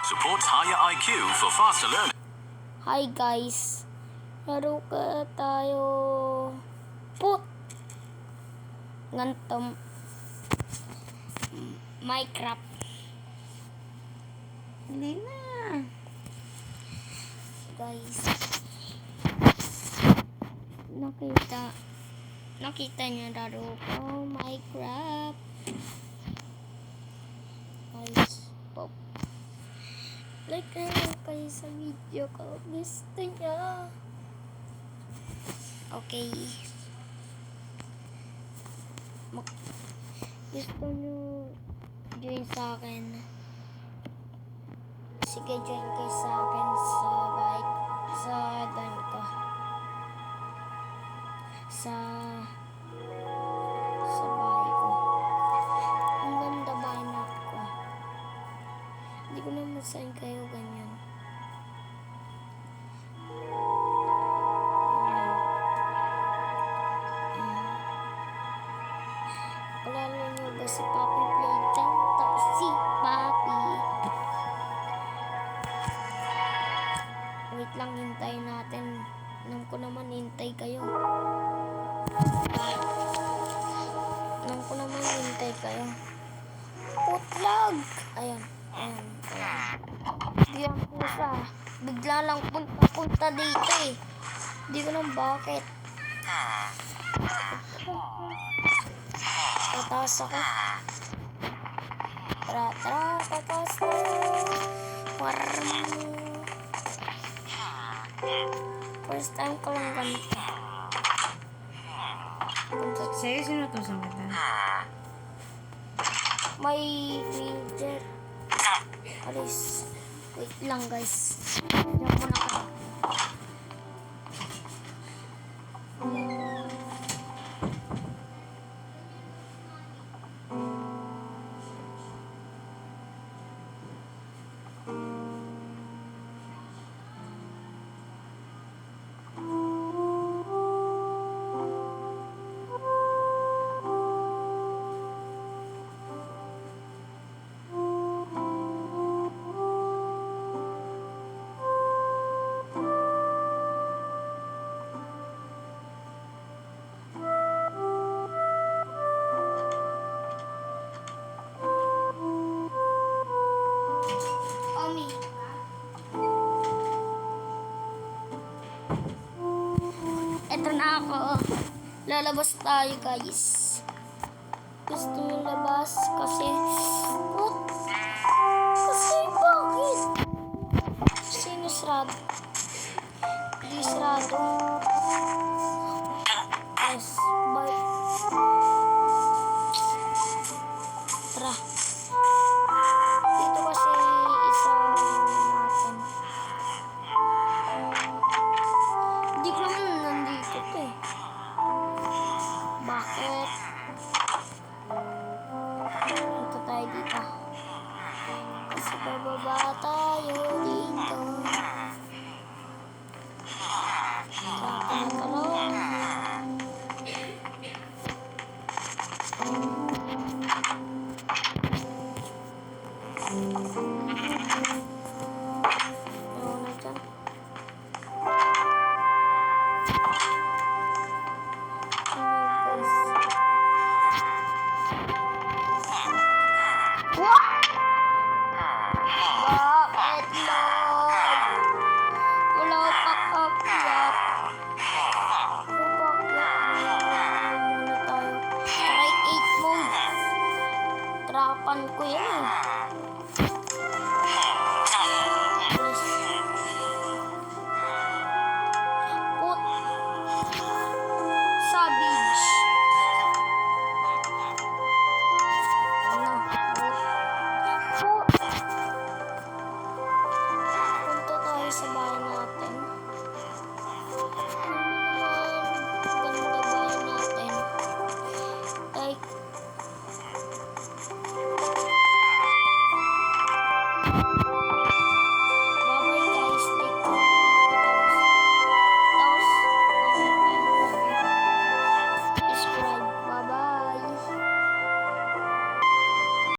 Supports higher IQ for faster learning. Hi guys, laro ka tayo. Put ngantom Minecraft. Hindi na. Guys, nakita niyo laro ko Minecraft. Guys, pop. Like na lang kayo sa video ko. Gusto niya. Okay. Gusto niyo join sa akin. Sige, join kayo sa akin sa bike. Sa dan ko. Sa bahay ko. Ang ganda ba anak ko? Hindi ko naman saan kayo ganyan. Alala niyo ba si Papi Playtime? Tapos si Papi. Wait lang, hintayin natin. Alam ko naman, hintay kayo. Alam ko naman, hintay kayo. Putlag! Ayan. Di ang pusa. Bigla lang punta dito eh. Di ko lang bakit. Tataas ako. Tara, tataas na. First time ko lang ganito. Sa'yo, sinutusan kita. May villager. Alis. Wait lang guys. Diyan muna ako. Omi. Eto na ako. Lalabas tayo guys. Gusto nyo labas kasi bakit? Sino sarado? Di sarado. Yes, bye. Tara. Dito kasi isang natin. Hindi ko naman nandito to eh. Bakit? Dito tayo dito. Kasi bababa tayo dito. Tatanong ka lang. Ano na dyan? Bakit Lord? Wala pang akyat. Muna tayo. Try 8 mode. Trapan ko yan eh. Put. Savage. Ano? Put. Punta tayo sa bahay natin. Ganda bahay natin. Like